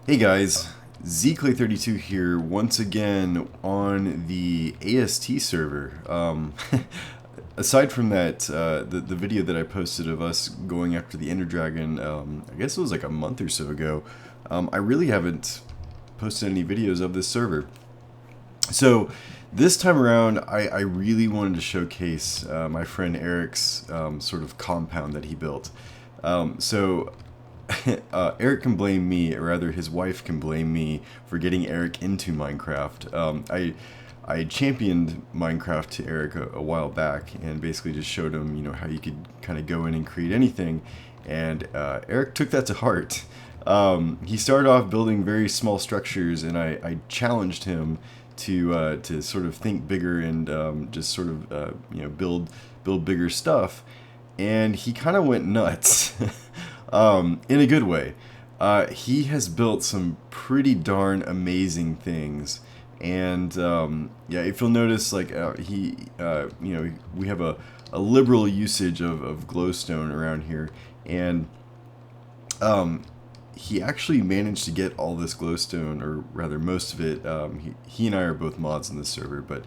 Hey guys, zclay32 here once again on the AST server. Aside from that, the video that I posted of us going after the Ender Dragon, I guess it was like a month or so ago, I really haven't posted any videos of this server. So this time around, I really wanted to showcase my friend Eric's sort of compound that he built. So Eric can blame me, or rather his wife can blame me for getting Eric into Minecraft. I championed Minecraft to Eric a while back and basically just showed him, how you could kind of go in and create anything. And Eric took that to heart. He started off building very small structures, and I challenged him to sort of think bigger and just sort of build bigger stuff. And he kind of went nuts. In a good way. He has built some pretty darn amazing things, and yeah, if you'll notice, like we have a liberal usage of glowstone around here, and he actually managed to get all this glowstone, or rather most of it. He and I are both mods in this server, but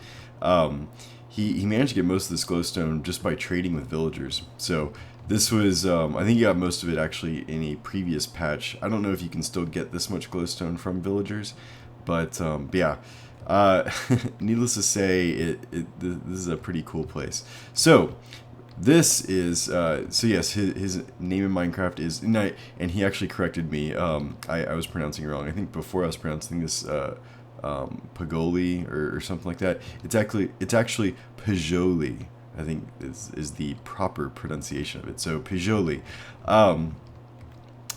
he managed to get most of this glowstone just by trading with villagers. So this was, I think he got most of it actually in a previous patch. I don't know if you can still get this much glowstone from villagers, but yeah. Needless to say, this is a pretty cool place. So this is, so yes, his name in Minecraft is, and he actually corrected me. I was pronouncing it wrong. I think before I was pronouncing this Poggioli or something like that. It's actually Poggioli, I think is the proper pronunciation of it. So Poggioli,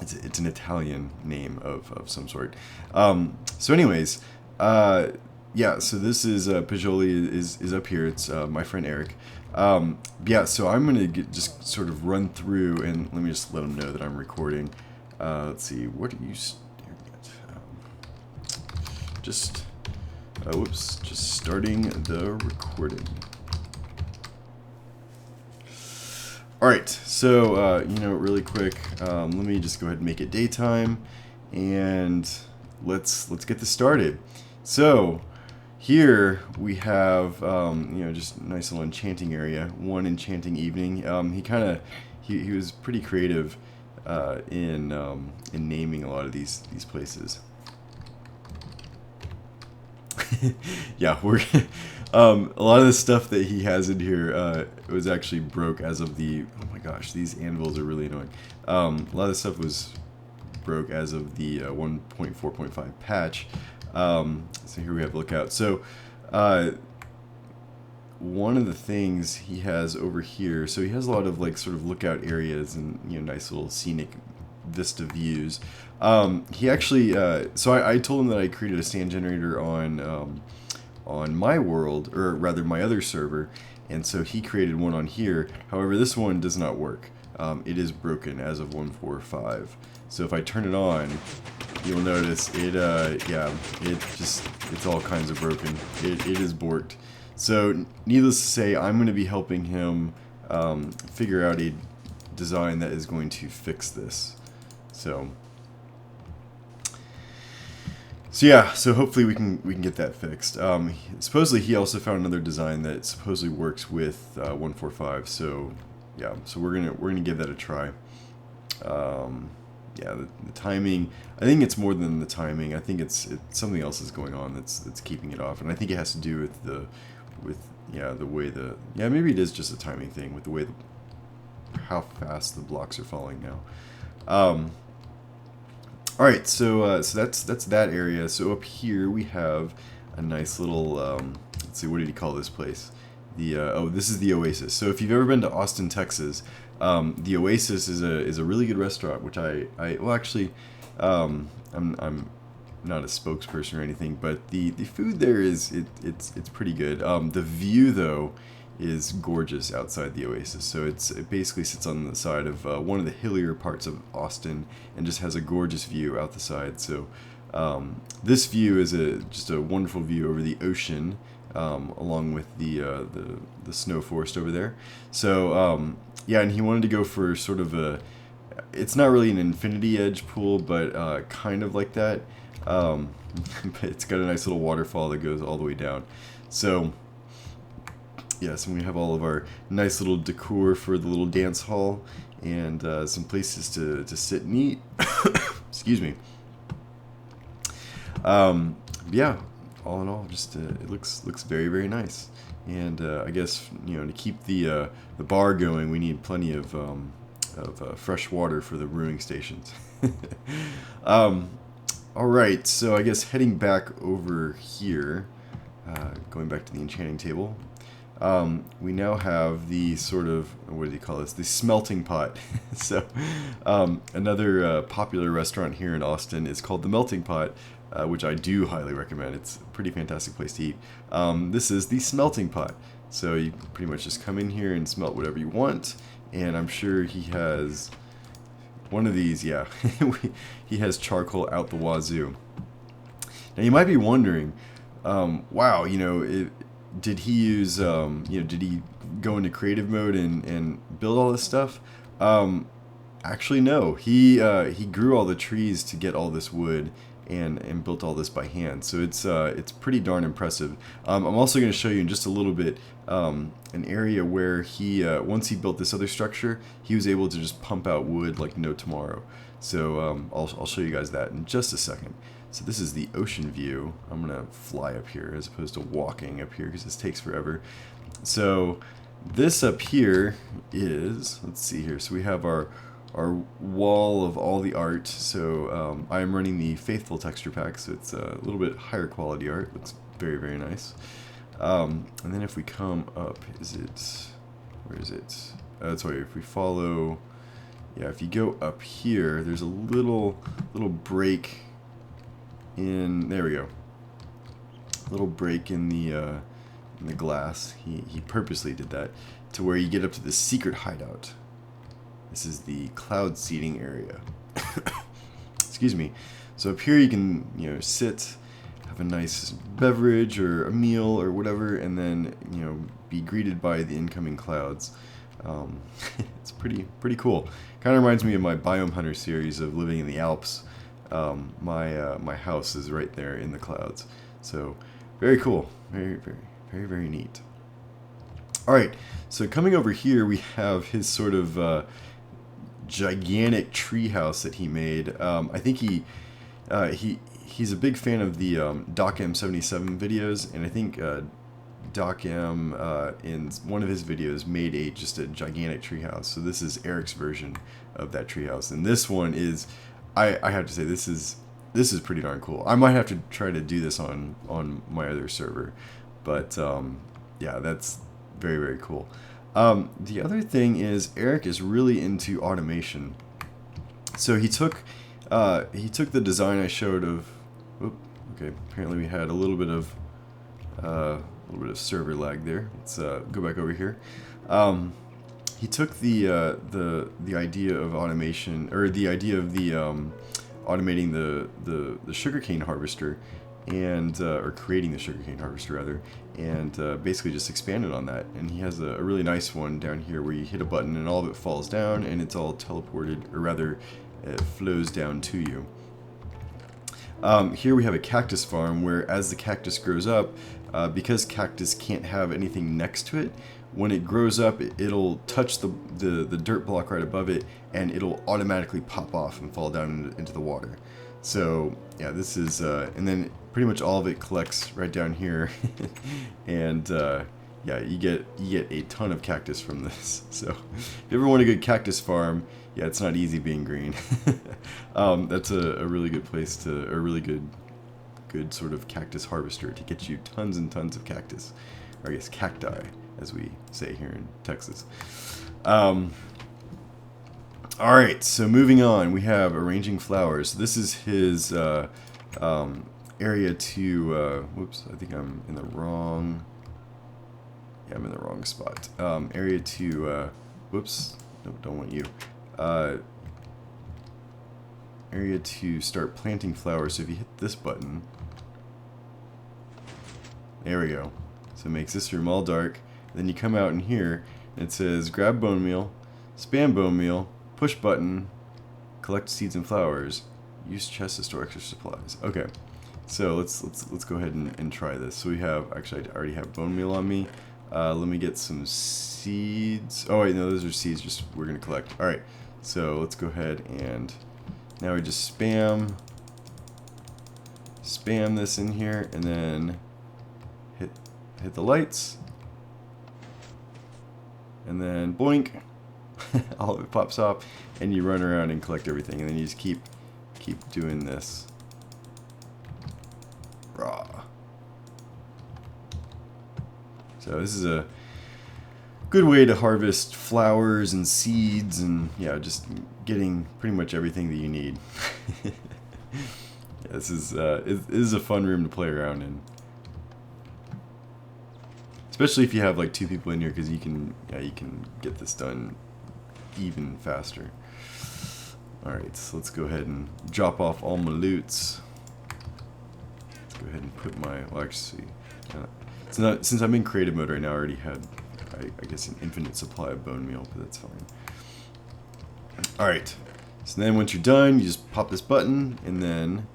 it's an Italian name of some sort. So anyways, yeah. So this is Poggioli is up here. It's my friend Eric. Yeah. So I'm gonna just sort of run through, and let me just let him know that I'm recording. Let's see. What are you staring at? Whoops. Just starting the recording. Alright, so, really quick, let me just go ahead and make it daytime, and let's get this started. So, here we have, just a nice little enchanting area, one enchanting evening. He was pretty creative in naming a lot of these places. Yeah, we're a lot of the stuff that he has in here was actually broke as of the, oh my gosh, these anvils are really annoying. A lot of the stuff was broke as of the 1.4.5 patch. So here we have Lookout. So one of the things he has over here, so he has a lot of like sort of lookout areas and nice little scenic vista views. He actually, so I told him that I created a sand generator on my world, or rather my other server, and so he created one on here. However, this one does not work. It is broken as of 1.4.5. So if I turn it on, you'll notice it, yeah, it's all kinds of broken. It is borked. So needless to say, I'm going to be helping him figure out a design that is going to fix this. So yeah, so hopefully we can get that fixed. Supposedly he also found another design that supposedly works with 1.4.5. So yeah, so we're gonna give that a try. Yeah, the timing. I think it's more than the timing. I think it's something else is going on that's keeping it off, and I think it has to do with the way maybe it is just a timing thing with the way how fast the blocks are falling now. All right, so that's that area. So up here we have a nice little let's see, what did he call this place? This is the Oasis. So if you've ever been to Austin, Texas, the Oasis is a really good restaurant, which I'm not a spokesperson or anything, but the food there it's pretty good. The view though is gorgeous outside the Oasis. So it basically sits on the side of one of the hillier parts of Austin and just has a gorgeous view out the side. So this view is just a wonderful view over the ocean, along with the snow forest over there. So yeah, and he wanted to go for sort of It's not really an infinity edge pool, but kind of like that. But it's got a nice little waterfall that goes all the way down. So yes, and we have all of our nice little decor for the little dance hall, and some places to sit and eat. Excuse me. Yeah, all in all, just it looks very, very nice. And I guess, you know, to keep the bar going, we need plenty of fresh water for the brewing stations. All right, so I guess heading back over here, going back to the enchanting table, we now have the sort of, what do you call this, the smelting pot. So another popular restaurant here in Austin is called the Melting Pot, which I do highly recommend. It's a pretty fantastic place to eat. This is the smelting pot. So you pretty much just come in here and smelt whatever you want, and I'm sure he has one of these, yeah. He has charcoal out the wazoo. Now you might be wondering, wow, you know, did he use, you know, did he go into creative mode and build all this stuff? Actually, no. He grew all the trees to get all this wood and built all this by hand. So it's pretty darn impressive. I'm also going to show you in just a little bit an area where he once he built this other structure, he was able to just pump out wood like no tomorrow. So I'll show you guys that in just a second. So this is the ocean view. I'm gonna fly up here as opposed to walking up here because this takes forever. So this up here is, let's see here, so we have our wall of all the art. So I am running the Faithful texture pack, so it's a little bit higher quality art. Looks very, very nice. And then if we come up, where is it? That's why if we follow, yeah, if you go up here, there's a little break in, there we go. Little break in the glass. He purposely did that to where you get up to the secret hideout. This is the cloud seating area. Excuse me. So up here you can, you know, sit, have a nice beverage or a meal or whatever, and then, you know, be greeted by the incoming clouds. It's pretty cool. Kind of reminds me of my Biome Hunter series of living in the Alps. My house is right there in the clouds. So very cool. Very neat. All right. So coming over here, we have his sort of gigantic tree house that he made. I think he's a big fan of the DocM77 videos, and I think DocM in one of his videos made just a gigantic treehouse. So this is Eric's version of that treehouse, and this one is, I have to say, this is pretty darn cool. I might have to try to do this on my other server, but yeah, that's very cool. The other thing is Eric is really into automation. So he took the design I showed of. Okay, apparently we had a little bit of server lag there. Let's go back over here. He took the idea of automation, or the idea of the automating the sugarcane harvester, and or creating the sugarcane harvester rather, and basically just expanded on that. And he has a really nice one down here where you hit a button and all of it falls down, and it's all teleported, or rather it flows down to you. Here we have a cactus farm where as the cactus grows up, because cactus can't have anything next to it, when it grows up, it'll touch the dirt block right above it, and it'll automatically pop off and fall down into the water. So yeah, this is, and then pretty much all of it collects right down here, and yeah, you get a ton of cactus from this. So if you ever want a good cactus farm, yeah, it's not easy being green. That's a really good place to, a really good sort of cactus harvester to get you tons and tons of cactus, or I guess cacti, as we say here in Texas. All right, so moving on, we have arranging flowers. This is his area to, whoops, I think I'm in the wrong, yeah, I'm in the wrong spot. Area to, whoops, no, don't want you. Area to start planting flowers. So if you hit this button, there we go. So it makes this room all dark. Then you come out in here, and it says grab bone meal, spam bone meal, push button, collect seeds and flowers. Use chests to store extra supplies. Okay, so let's go ahead and try this. So we have, actually I already have bone meal on me. Let me get some seeds. Oh wait, no, those are seeds. Just we're gonna collect. All right, so let's go ahead and now we just spam this in here, and then hit the lights, and then boink, all of it pops off, and you run around and collect everything, and then you just keep doing this. Raw. So this is a good way to harvest flowers and seeds, and yeah, just getting pretty much everything that you need. Yeah, this is it is a fun room to play around in, especially if you have like 2 people in here, because you can get this done even faster. All right, so let's go ahead and drop off all my loots. Let's go ahead and put my, well, actually, it's not, since I'm in creative mode right now, I already had, I guess, an infinite supply of bone meal, but that's fine. All right, so then once you're done, you just pop this button, and then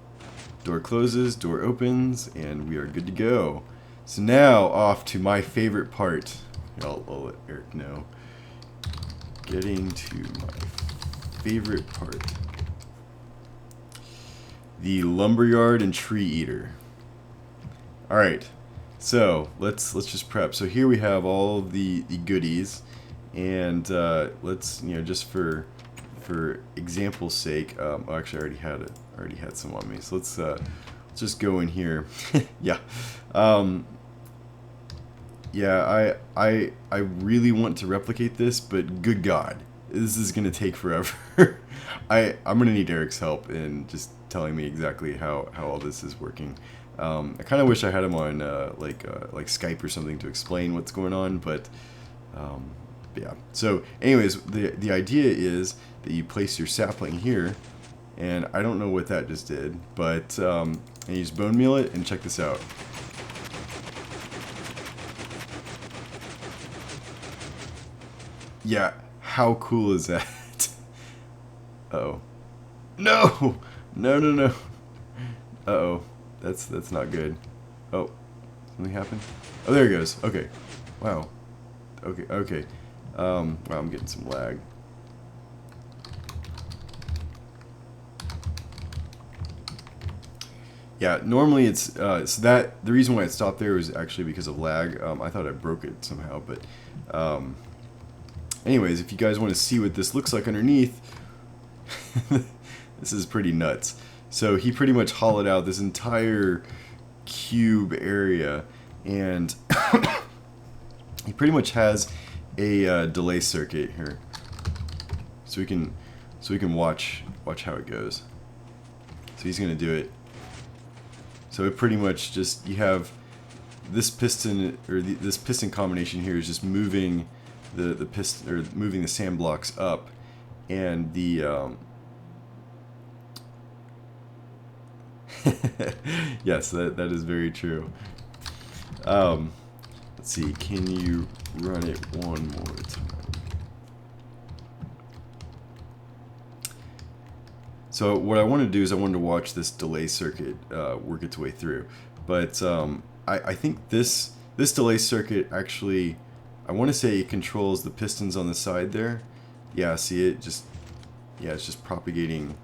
door closes, door opens, and we are good to go. So now off to my favorite part. I'll let Eric know. Getting to my favorite part. The lumberyard and tree eater. All right, so let's just prep. So here we have all of the goodies, and let's, just for example's sake, actually I already had some on me. So let's just go in here. Yeah. Yeah, I really want to replicate this, but good God, this is gonna take forever. I'm gonna need Eric's help in just telling me exactly how all this is working. I kind of wish I had him on like Skype or something to explain what's going on, but yeah. So anyways, the idea is that you place your sapling here, and I don't know what that just did, but and you just bone meal it, and check this out. Yeah, how cool is that? Uh-oh. No! No, no, no. Uh-oh. That's not good. Oh, something happened? Oh, there it goes. Okay. Wow. Okay, okay. Wow, I'm getting some lag. Yeah, normally it's, so that, the reason why it stopped there was actually because of lag. I thought I broke it somehow, but, anyways, if you guys want to see what this looks like underneath, this is pretty nuts. So he pretty much hollowed out this entire cube area, and he pretty much has a delay circuit here, so we can watch how it goes. So he's gonna do it. So it pretty much just, you have this piston, or this piston combination here is just moving the piston, or moving the sand blocks up, and the yes, that is very true. Let's see, can you run it one more time? So what I want to do is I wanted to watch this delay circuit work its way through, but I think this delay circuit actually, I want to say it controls the pistons on the side there. Yeah, see it just, yeah, it's just propagating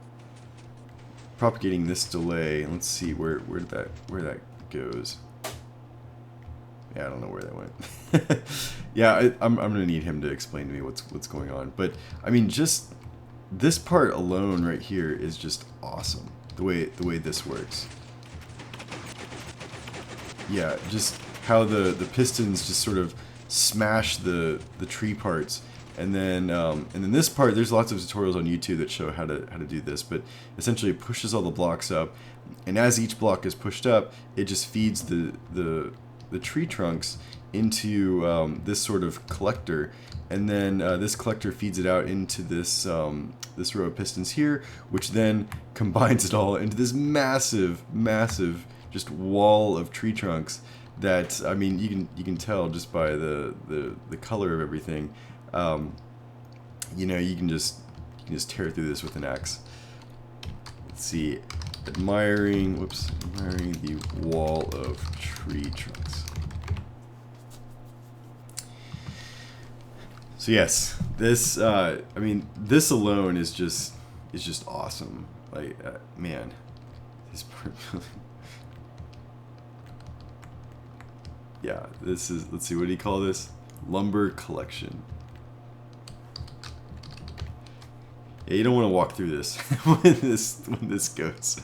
this delay. Let's see where that goes. Yeah, I don't know where that went. Yeah, I'm gonna need him to explain to me what's going on. But I mean, just this part alone right here is just awesome. The way this works. Yeah, just how the pistons just sort of smash the tree parts, and then this part, there's lots of tutorials on YouTube that show how to do this, but essentially it pushes all the blocks up, and as each block is pushed up, it just feeds the tree trunks into this sort of collector, and then this collector feeds it out into this this row of pistons here, which then combines it all into this massive just wall of tree trunks that, I mean, you can tell just by the color of everything. You know, you can just tear through this with an axe. let's see, admiring the wall of tree trunks. So yes, this I mean, this alone is just awesome. Like man, this yeah, this is, let's see, what do you call this? Lumber collection. Yeah, you don't want to walk through this when this goes.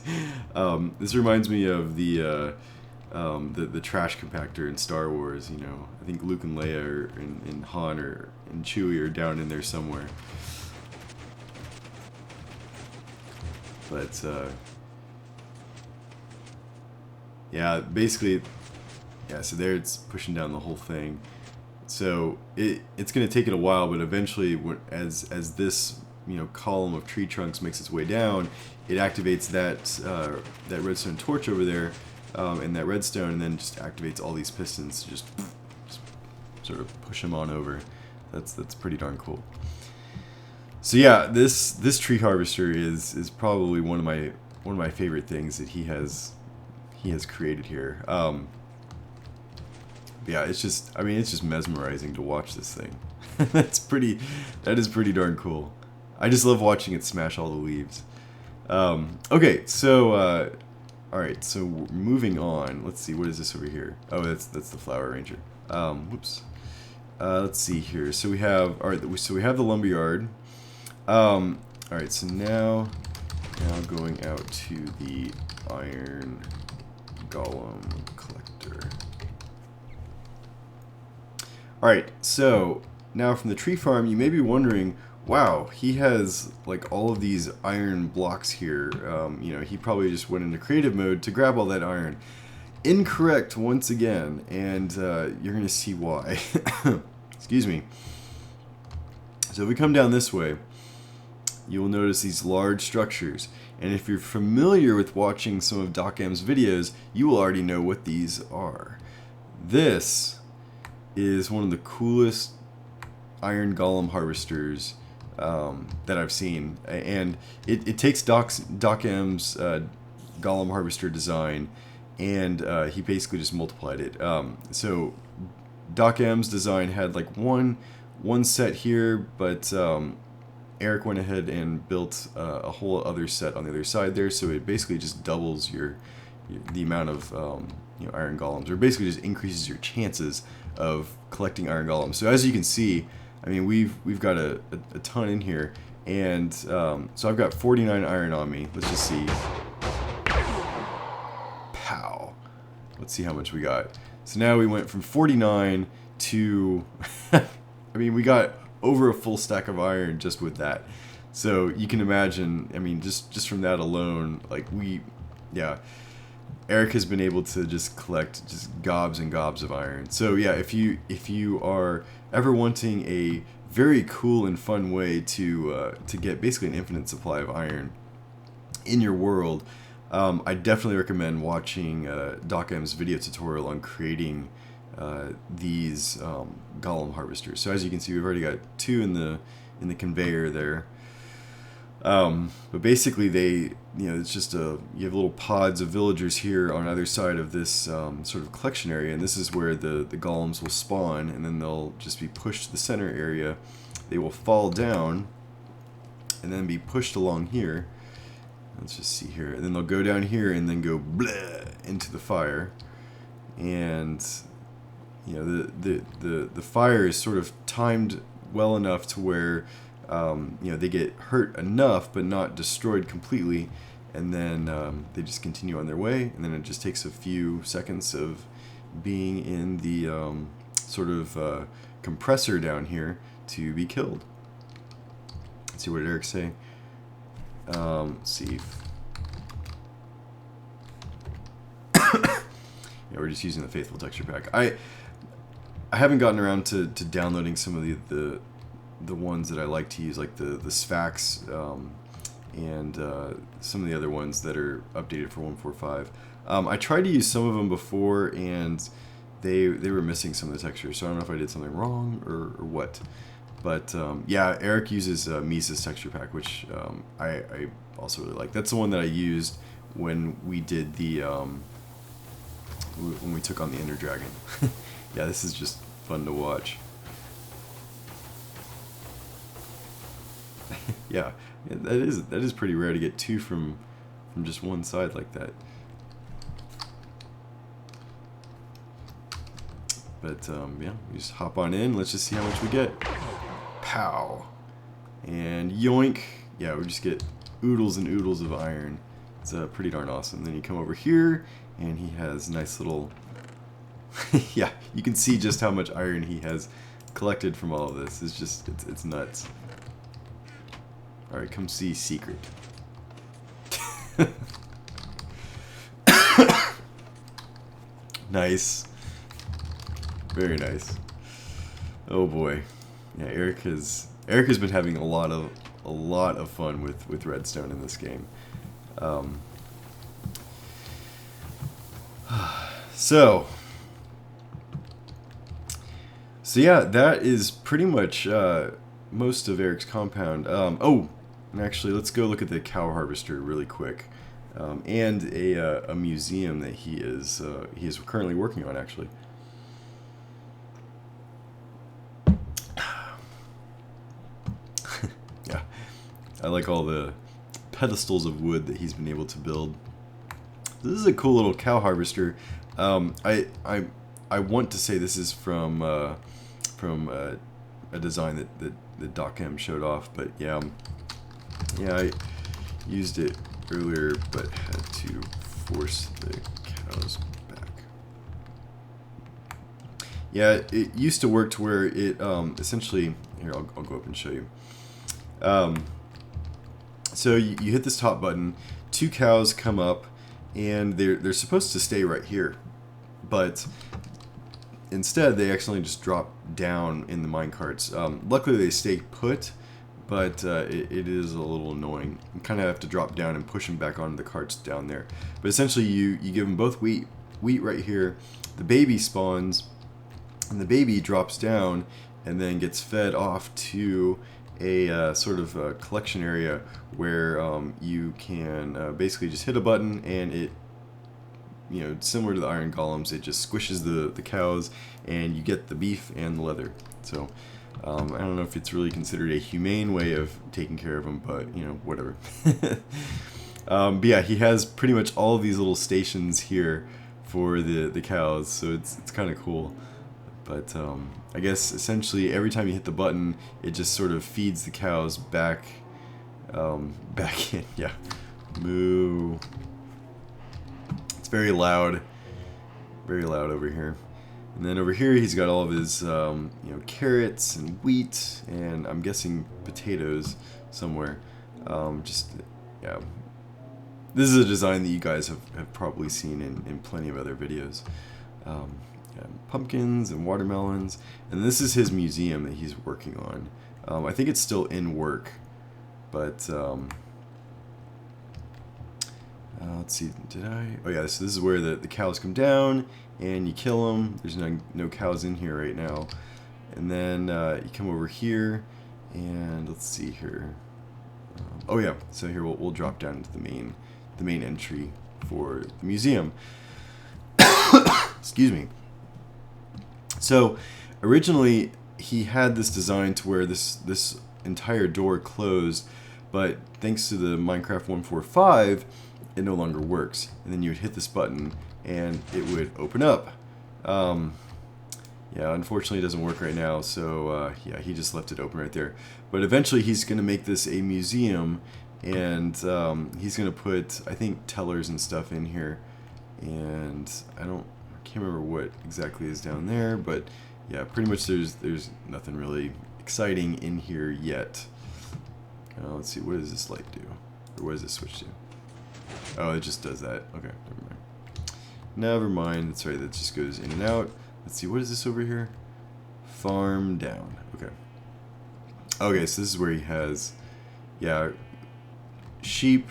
This reminds me of the trash compactor in Star Wars. You know, I think Luke and Leia and Han and Chewie are down in there somewhere. But yeah, basically, yeah. So there, it's pushing down the whole thing. So it's going to take it a while, but eventually, as this, you know, column of tree trunks makes its way down, it activates that redstone torch over there, and that redstone, and then just activates all these pistons to just sort of push them on over. That's pretty darn cool. So yeah, this tree harvester is probably one of my favorite things that he has created here. Yeah, it's just, I mean, it's just mesmerizing to watch this thing. That is pretty darn cool. I just love watching it smash all the leaves. Okay, so alright, so moving on. Let's see, what is this over here? Oh, that's the flower arranger. Whoops. Let's see here. So we have, alright, so we have the lumberyard. Alright, so now going out to the iron golem collector. Alright, so now from the tree farm, you may be wondering, wow, he has like all of these iron blocks here. You know, he probably just went into creative mode to grab all that iron. Incorrect once again, and you're going to see why. Excuse me. So if we come down this way, you will notice these large structures. And if you're familiar with watching some of DocM's videos, you will already know what these are. This is one of the coolest iron golem harvesters that I've seen, and it takes DocM's golem harvester design, and he basically just multiplied it. So DocM's design had like one set here, but Eric went ahead and built a whole other set on the other side there, so it basically just doubles the amount of you know, iron golems, or basically just increases your chances of collecting iron golems. So as you can see, I mean, we've got a ton in here, and so I've got 49 iron on me. Let's just see. Pow. Let's see how much we got. So now we went from 49 to, I mean, we got over a full stack of iron just with that. So you can imagine, I mean, just from that alone, like yeah, Eric has been able to just collect just gobs and gobs of iron. So yeah, if you are ever wanting a very cool and fun way to get basically an infinite supply of iron in your world, I definitely recommend watching DocM's video tutorial on creating these golem harvesters. So as you can see, we've already got 2 in the conveyor there. But basically, you know, it's just you have little pods of villagers here on either side of this sort of collection area, and this is where the golems will spawn, and then they'll just be pushed to the center area. They will fall down, and then be pushed along here. Let's just see here, and then they'll go down here, and then go bleh into the fire, and you know, the fire is sort of timed well enough to where you know, they get hurt enough but not destroyed completely, and then they just continue on their way, and then it just takes a few seconds of being in the sort of compressor down here to be killed. Let's see, what did Eric say? Let's see. Yeah, we're just using the Faithful texture pack. I haven't gotten around to downloading some of the ones that I like to use, like the Sphax and some of the other ones that are updated for 1.4.5. I tried to use some of them before, and they were missing some of the textures, so I don't know if I did something wrong or what. But yeah, Eric uses Misa's texture pack, which I also really like. That's the one that I used when we did the when we took on the Ender Dragon. Yeah, this is just fun to watch. Yeah, that is pretty rare to get two from just one side like that. But yeah, we just hop on in. Let's just see how much we get. Pow, and yoink. Yeah, we just get oodles and oodles of iron. It's pretty darn awesome. Then you come over here, and he has nice little. Yeah, you can see just how much iron he has collected from all of this. It's just it's nuts. All right, come see secret. Nice. Very nice. Oh boy. Yeah, Eric has been having a lot of fun with redstone in this game. So yeah, that is pretty much most of Eric's compound. Oh, and actually, let's go look at the cow harvester really quick, and a museum that he is currently working on, actually. Yeah, I like all the pedestals of wood that he's been able to build. This is a cool little cow harvester. I want to say this is from a design that Doc M showed off, but yeah, I used it earlier, but had to force the cows back. Yeah, it used to work to where it essentially. Here, I'll go up and show you. So you hit this top button, two cows come up, and they're supposed to stay right here, but instead they accidentally just drop down in the minecarts. Luckily they stay put, but it is a little annoying. You kind of have to drop down and push them back onto the carts down there. But essentially you give them both wheat right here, the baby spawns, and the baby drops down and then gets fed off to a sort of a collection area where you can basically just hit a button and it, you know, similar to the iron golems, it just squishes the cows and you get the beef and the leather. So I don't know if it's really considered a humane way of taking care of them, but you know, whatever. But yeah, he has pretty much all of these little stations here for the cows, so it's kind of cool. But I guess essentially every time you hit the button, it just sort of feeds the cows back in. Yeah, moo. It's very loud over here. And then over here he's got all of his you know, carrots and wheat, and I'm guessing potatoes somewhere. Just yeah, this is a design that you guys have probably seen in plenty of other videos. Pumpkins and watermelons, and this is his museum that he's working on. I think it's still in work, but let's see, did I? Oh yeah, so this is where the cows come down and you kill them. There's no cows in here right now. And then you come over here and let's see here. Oh yeah, so here we'll drop down into the main entry for the museum. Excuse me. So originally he had this design to where this entire door closed, but thanks to the Minecraft 1.4.5, it no longer works. And then you would hit this button and it would open up. Yeah, unfortunately it doesn't work right now, so yeah, he just left it open right there. But eventually he's going to make this a museum, and he's going to put, I think, tellers and stuff in here. And I can't remember what exactly is down there, but yeah, pretty much there's nothing really exciting in here yet. Let's see, what does this light do? Or what does this switch to? Oh, it just does that. Okay, never mind. Never mind. That's right, that just goes in and out. Let's see, what is this over here? Farm down. Okay. Okay, so this is where he has, yeah, sheep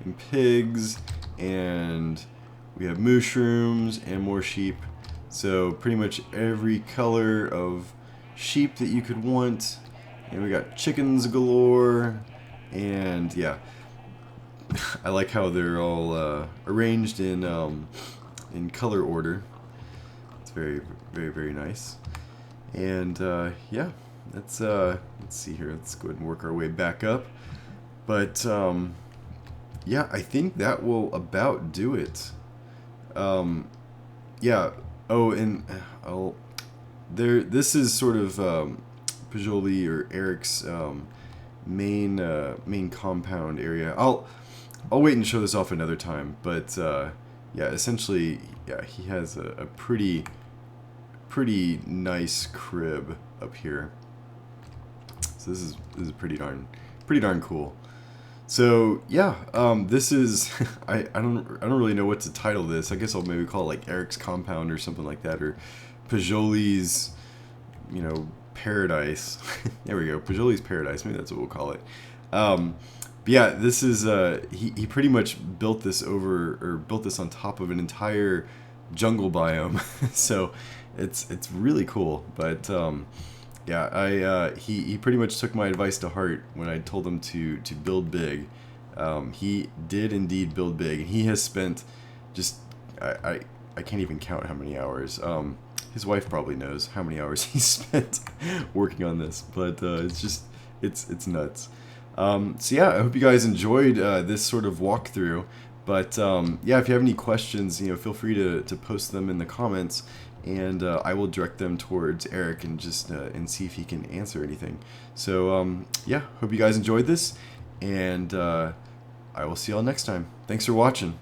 and pigs, and we have mushrooms and more sheep. So pretty much every color of sheep that you could want And we got chickens galore, and yeah, I like how they're all arranged in color order. It's very, very, very nice. And yeah, let's see here. Let's go ahead and work our way back up. But yeah, I think that will about do it. Yeah. Oh, and there. This is sort of Poggioli or Eric's main compound area. I'll wait and show this off another time. But yeah, essentially, yeah, he has a pretty nice crib up here. So this is pretty darn cool. So yeah, this is I don't really know what to title this. I guess I'll maybe call it like Eric's compound or something like that, or Poggioli's, you know, paradise. There we go, Poggioli's paradise. Maybe that's what we'll call it. But yeah, this is he pretty much built this on top of an entire jungle biome. So it's really cool. But yeah, he pretty much took my advice to heart when I told him to build big. He did indeed build big, and he has spent just I can't even count how many hours. His wife probably knows how many hours he spent working on this, but it's just it's nuts. So yeah, I hope you guys enjoyed this sort of walkthrough. But yeah, if you have any questions, you know, feel free to post them in the comments. And I will direct them towards Eric and just and see if he can answer anything. So yeah, hope you guys enjoyed this, and I will see y'all next time. Thanks for watching.